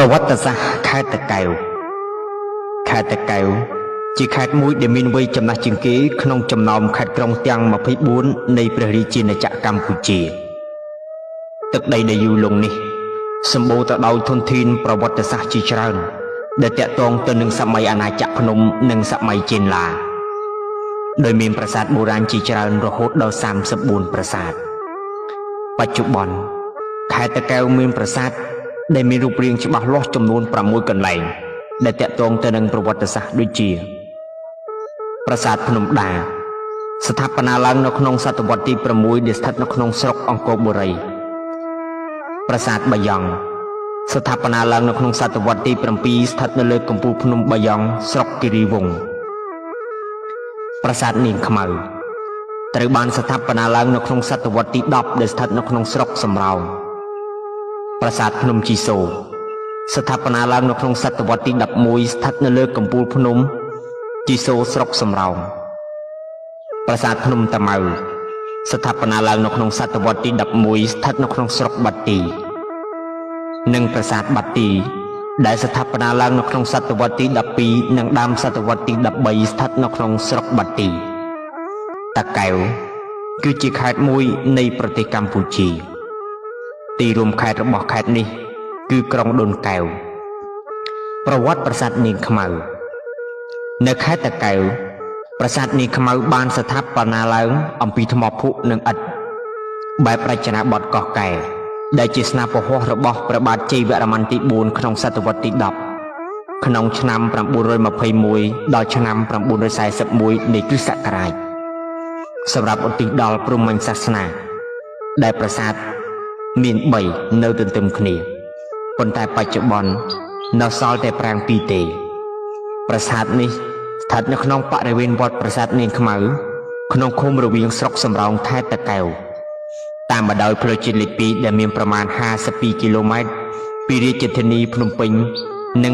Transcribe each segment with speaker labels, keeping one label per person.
Speaker 1: ប្រវត្តិសាស្ត្រខេត្តតាកែវខេត្តតាកែវជាខេត្តមួយដែលមានវ័យចំណាស់ជាងគេក្នុងចំណោមខេត្តក្រុងទាំង24នៃព្រះរាជាណាចក្រកម្ពុជាទឹកដីដែលយូរលង់នេះសម្បូរទៅដោយធនធានប្រវត្តិសាស្ត្រជាច្រើនដែលតាក់ទងទៅនឹងសម័យអាណាចក្រភ្នំនិងសម័យចេនឡាដោយមានប្រាសាទបុរាណជាច្រើនរហូតដល់34ប្រាសាទបច្ចុប្បន្នខេត្តតាកែវមានប្រាសាទដែលមានរូបរាងច្បាស់លាស់ចំនួន6កន្លែងដែលតាក់ទងទៅនឹងប្រវត្តិសាស្ត្រដូចជាប្រាសាទភ្នំដាស្ថាបនាឡើងនៅក្នុងសតវត្សទី6ដែលស្ថិតនៅក្នុងស្រុកអង្គរបុរីប្រាសាទបាយ័ងស្ថាបនាឡើងនៅក្នុងសតវត្សទី7ស្ថិតនៅលើកំពូលភ្នំបាយ័ងស្រុកគិរីវង្សប្រាសាទនាងខ្មៅត្រូវបានស្ថាបនាឡើងនៅក្នុងសតវត្សទី10ដែលស្ថិតនៅក្នុងស្រុកសំរោងប្រាសាទភ្នំជីសូរស្ថាបនាឡើងនៅក្នុងសតវត្សទី11ស្ថិតនៅលើកំពូលភ្នំជីសូរស្រុកសំរោងប្រាសាទភ្នំតាម៉ៅស្ថាបនាឡើងនៅក្នុងសតវត្សទី11ស្ថិតនៅក្នុងស្រុកបាត់ទីនិងប្រាសាទបាត់ទីដែលស្ថាបនាឡើងនៅក្នុងសតវត្សទី12និងដើមសតវត្សទី13ស្ថិតនៅក្នុងស្រុកបាត់ទីតាកែវគឺជាខេត្តមួយនៃប្រទេសកម្ពុជាទីរួមខេត្តរបស់ខេត្តនេះគឺក្រុងដូនកែវប្រវត្តិប្រាសាទនាងខ្មៅនៅខេត្តតាកែវប្រាសាទនាងខ្មៅបានស្ថាបនាឡើងអំពីថ្មភក់និងឥដ្ឋបែបរចនាបថកោះកែដែលជាស្នាពហុរបស់ព្រះបាទជ័យវរ្ម័នទី4ក្នុងសតវត្សទី10ក្នុងឆ្នាំ921ដល់ឆ្នាំ941នៃគ្រិស្តសករាជសម្រាប់ឧទ្ទិសដល់ព្រហ្មញ្ញសាសនាដែលប្រាសាទមាន3នៅទន្ទឹមគ្នាប៉ុន្តែបច្ចុប្បន្ននៅសល់តែប្រាង្គ2ទេប្រាសាទនេះស្ថិតនៅក្នុងបរិវេណវត្តប្រាសាទនាងខ្មៅក្នុងឃុំរវាងស្រុកសំរោងខេត្តតាកែវតាមបណ្ដោយផ្លូវជាតិលេខ2ដែលមានប្រមាណ52គីឡូម៉ែត្រពីរាជធានីភ្នំពេញនិង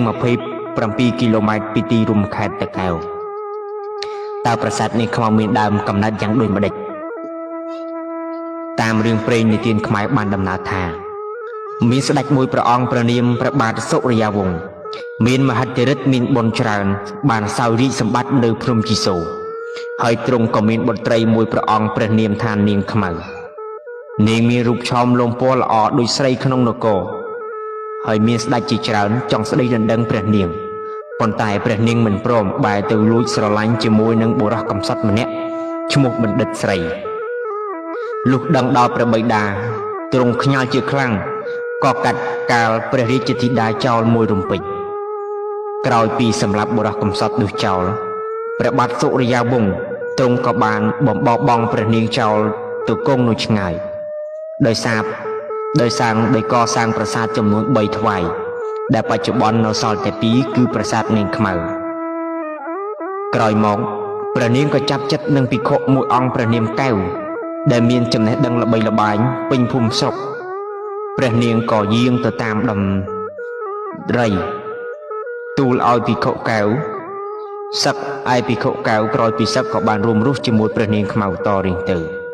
Speaker 1: 27គីឡូម៉ែត្រពីទីរួមខេត្តតាកែវតើប្រាសាទនាងខ្មៅមានដើមកំណើតយ៉ាងដូចម្ដេចតាមរឿងព្រេងនិទានខ្មែរបានដំណើរថាមានស្ដេចមួយព្រះអង្គព្រះនាមព្រះបាទសុរិយាវង្សមានមហិទ្ធិឫទ្ធិមានបុណ្យច្រើនបានសោយរាជសម្បត្តិនៅភ្នំជីសូរហើយទ្រង់ក៏មានបុត្រីមួយព្រះអង្គព្រះនាមថានាងខ្មៅនាងមានរូបឆោមលោមពណ៌ល្អដូចស្រីក្នុងនគរហើយមានស្ដេចជាច្រើនចង់ស្ដីដណ្ដឹងព្រះនាងប៉ុន្តែព្រះនាងមិនព្រមបែរទៅលួចស្រឡាញ់ជាមួយនឹងបុរសកំសត់ម្នាក់ឈ្មោះបណ្ឌិតស្រីលុះដឹងដល់ព្រះបិតាទ្រង់ខ្ញាល់ជាខ្លាំងក៏កាត់កាលព្រះរាជធីតាចោលមួយរំពេចក្រោយពីសម្លាប់បុរសកំសត់នោះចោលព្រះបាទសុរិយាវង្សទ្រង់ក៏បានបំបោបង់ព្រះនាងចោលទៅគង់នៅឆ្ងាយដោយកសាងប្រាសាទចំនួន3ថ្វាយដែលបច្ចុប្បន្ននៅសល់តែ2គឺប្រាសាទនាងខ្មៅក្រោយមកព្រះនាងក៏ចាប់ចិត្តនឹងភិក្ខុមួយអង្គព្រះនាមកែវដែលមានចំណេះដឹងល្បីល្បាញពេញភូមិស្រុកព្រះនាងក៏យាងទៅតាមដំរីទូលឲ្យភិក្ខុកែវសឹកឯភិក្ខុកែវក្រោយពីសឹកក៏បានរួមរស់ជាមួយព្រះនាងខ្មៅតរៀងទៅ